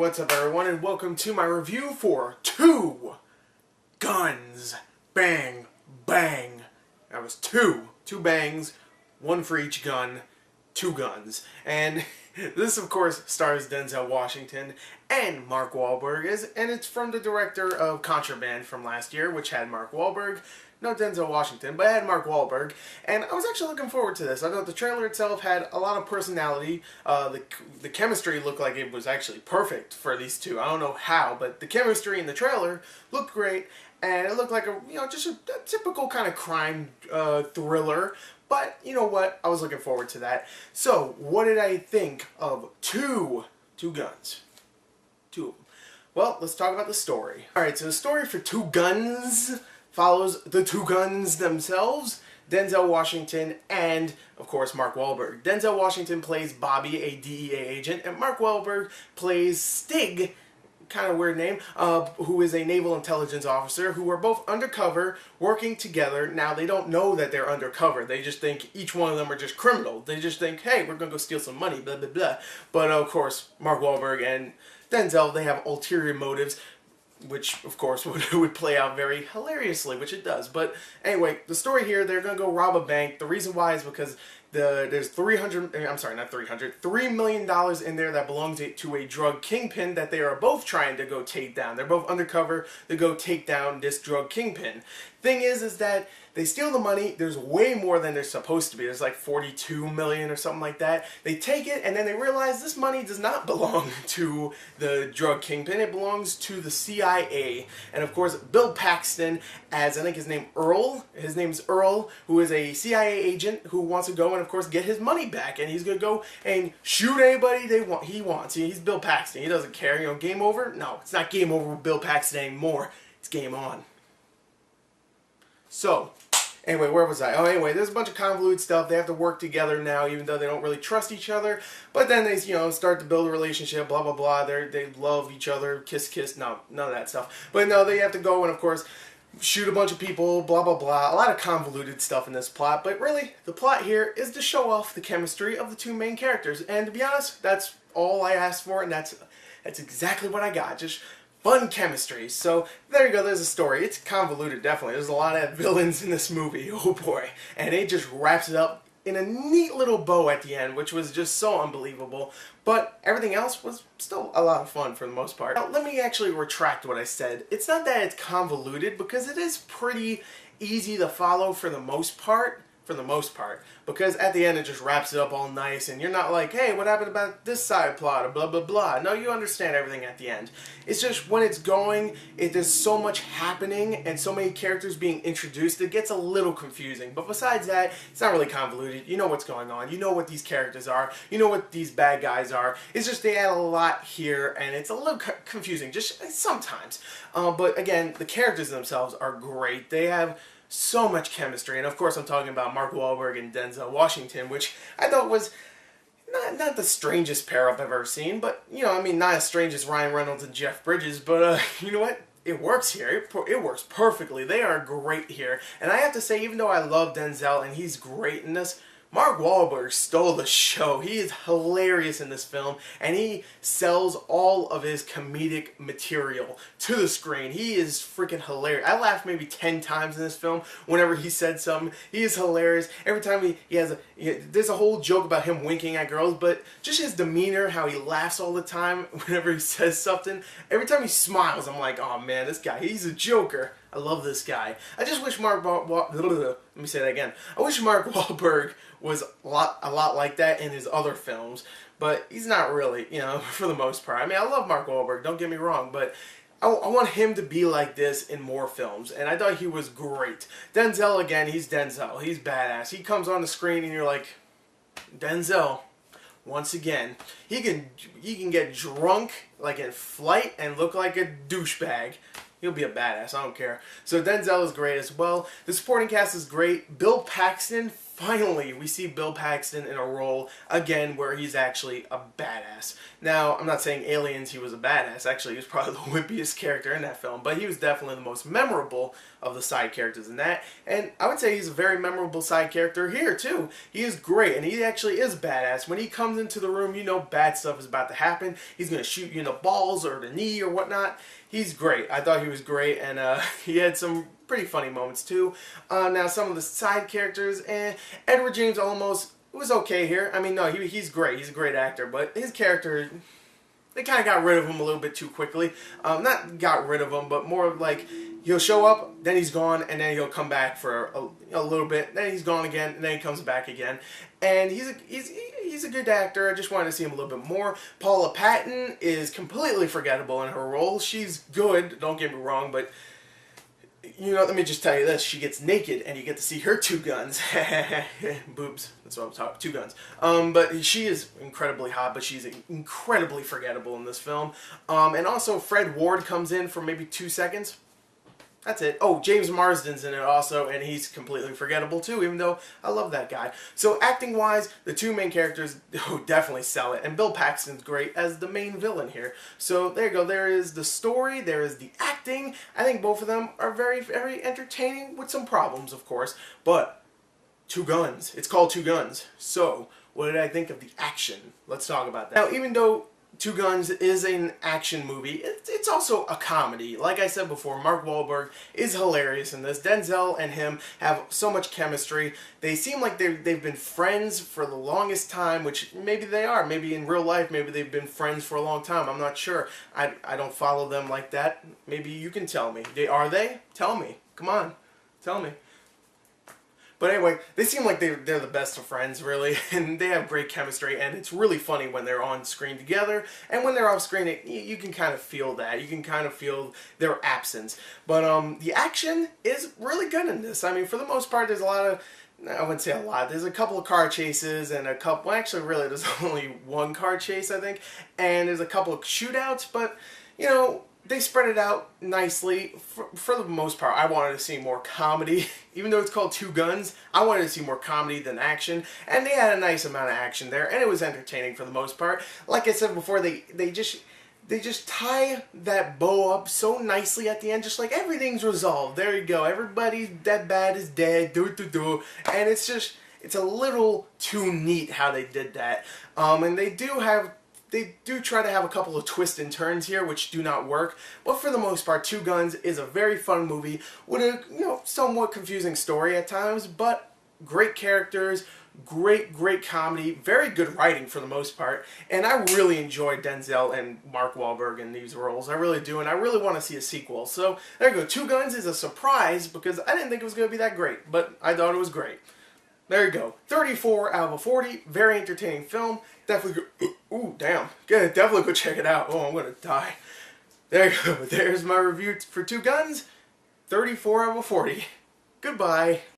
what's up everyone, and welcome to my review for Two Guns. Bang, bang. That was two bangs, one for each gun, two guns. And this, of course, stars Denzel Washington and Mark Wahlberg, and it's from the director of Contraband from last year, which had Mark Wahlberg. No Denzel Washington, but it had Mark Wahlberg, and I was actually looking forward to this. I thought the trailer itself had a lot of personality. The chemistry looked like it was actually perfect for these two. I don't know how, but the chemistry in the trailer looked great, and it looked like just a typical kind of crime thriller. But you know what? I was looking forward to that. So, what did I think of Two Guns? Two of them. Well, let's talk about the story. Alright, so the story for Two Guns follows the two guns themselves, Denzel Washington and, of course, Mark Wahlberg. Denzel Washington plays Bobby, a DEA agent, and Mark Wahlberg plays Stig, kind of weird name, who is a naval intelligence officer, who are both undercover, working together. Now, they don't know that they're undercover. They just think each one of them are just criminals. They just think, hey, we're going to go steal some money, blah, blah, blah. But, of course, Mark Wahlberg and Denzel, they have ulterior motives, which, of course, would play out very hilariously, which it does. But anyway, the story here, they're going to go rob a bank. The reason why is because there's $3 million in there that belongs to a drug kingpin that they are both trying to go take down. They're both undercover to go take down this drug kingpin. Thing is that they steal the money. There's way more than there's supposed to be. There's like 42 million or something like that. They take it, and then they realize this money does not belong to the drug kingpin. It belongs to the CIA. And of course, Bill Paxton, as I think his name's Earl, who is a CIA agent who wants to go and of course get his money back, and he's gonna go and shoot anybody he wants. He's Bill Paxton. He doesn't care. Game over? No, it's not game over with Bill Paxton anymore. It's game on. So, anyway, where was I? Oh, anyway, there's a bunch of convoluted stuff. They have to work together now, even though they don't really trust each other. But then they, start to build a relationship, blah, blah, blah. They love each other, kiss, kiss. No, none of that stuff. But no, they have to go and, of course, shoot a bunch of people, blah, blah, blah. A lot of convoluted stuff in this plot. But really, the plot here is to show off the chemistry of the two main characters. And to be honest, that's all I asked for, and that's exactly what I got. Just fun chemistry. So, there you go, there's a story. It's convoluted, definitely. There's a lot of villains in this movie, oh boy. And it just wraps it up in a neat little bow at the end, which was just so unbelievable. But everything else was still a lot of fun for the most part. Now, let me actually retract what I said. It's not that it's convoluted, because it is pretty easy to follow for the most part. Because at the end it just wraps it up all nice, and you're not like, hey, what happened about this side plot, or blah, blah, blah. No, you understand everything at the end. It's just when it's going, there's so much happening, and so many characters being introduced, it gets a little confusing. But besides that, it's not really convoluted. You know what's going on. You know what these characters are. You know what these bad guys are. It's just they add a lot here, and it's a little confusing, just sometimes. But again, the characters themselves are great. They have so much chemistry, and of course I'm talking about Mark Wahlberg and Denzel Washington, which I thought was not the strangest pair up I've ever seen, but not as strange as Ryan Reynolds and Jeff Bridges, but you know what? It works here. It works perfectly. They are great here, and I have to say, even though I love Denzel and he's great in this, Mark Wahlberg stole the show. He is hilarious in this film, and he sells all of his comedic material to the screen. He is freaking hilarious. I laughed maybe 10 times in this film whenever he said something. He is hilarious. Every time there's a whole joke about him winking at girls, but just his demeanor, how he laughs all the time whenever he says something. Every time he smiles, I'm like, oh man, this guy, he's a joker. I love this guy. I just wish Mark Wahlberg was a lot like that in his other films, but he's not really, for the most part. I mean, I love Mark Wahlberg, don't get me wrong, but I want him to be like this in more films, and I thought he was great. Denzel, again, he's Denzel. He's badass. He comes on the screen and you're like, Denzel, once again, he can get drunk like in Flight and look like a douchebag. He'll be a badass, I don't care. So Denzel is great as well. The supporting cast is great. Bill Paxton finally we see Bill Paxton in a role again where he's actually a badass. Now, I'm not saying Aliens he was a badass. Actually, he was probably the wimpiest character in that film, but he was definitely the most memorable of the side characters in that. And I would say he's a very memorable side character here too. He is great, and he actually is badass. When he comes into the room, you know bad stuff is about to happen. He's going to shoot you in the balls or the knee or whatnot. He's great. I thought he was great, and he had some pretty funny moments too. Now, some of the side characters, Edward James Olmos was okay here. I mean, no, he's great. He's a great actor, but his character, they kind of got rid of him a little bit too quickly. Not got rid of him, but more like he'll show up, then he's gone, and then he'll come back for a little bit. Then he's gone again, and then he comes back again. And he's a good actor. I just wanted to see him a little bit more. Paula Patton is completely forgettable in her role. She's good, don't get me wrong, but you know, let me just tell you this. She gets naked, and you get to see her two guns. Boobs. That's what I'm talking. Two guns. But she is incredibly hot, but she's incredibly forgettable in this film. And also, Fred Ward comes in for maybe 2 seconds. That's it. Oh, James Marsden's in it also, and he's completely forgettable too, even though I love that guy. So acting-wise, the two main characters definitely sell it, and Bill Paxton's great as the main villain here. So there you go. There is the story, there is the acting. I think both of them are very, very entertaining, with some problems, of course, but Two Guns. It's called Two Guns. So what did I think of the action? Let's talk about that. Now, even though Two Guns is an action movie, it's also a comedy. Like I said before, Mark Wahlberg is hilarious in this. Denzel and him have so much chemistry. They seem like they've been friends for the longest time, which maybe they are. Maybe in real life, maybe they've been friends for a long time. I'm not sure. I don't follow them like that. Maybe you can tell me. Are they? Tell me. Come on. Tell me. But anyway, they seem like they're the best of friends, really, and they have great chemistry, and it's really funny when they're on screen together, and when they're off screen, you can kind of feel that. You can kind of feel their absence. But the action is really good in this. I mean, for the most part, there's a lot of, I wouldn't say a lot, there's a couple of car chases, and a couple, well, actually, really, there's only one car chase, I think, and there's a couple of shootouts, but, you know, they spread it out nicely. For the most part, I wanted to see more comedy. Even though it's called Two Guns, I wanted to see more comedy than action. And they had a nice amount of action there, and it was entertaining for the most part. Like I said before, they just tie that bow up so nicely at the end, just like everything's resolved. There you go. Everybody that bad is dead. And it's just, it's a little too neat how they did that. And they do try to have a couple of twists and turns here, which do not work. But for the most part, Two Guns is a very fun movie with a, you know, somewhat confusing story at times, but great characters, great comedy, very good writing for the most part. And I really enjoyed Denzel and Mark Wahlberg in these roles. I really do, and I really want to see a sequel. So there you go. Two Guns is a surprise because I didn't think it was going to be that great, but I thought it was great. There you go. 34 out of 40. Very entertaining film. Definitely go, ooh, damn. Yeah, definitely go check it out. Oh, I'm going to die. There you go. There's my review for Two Guns. 34 out of 40. Goodbye.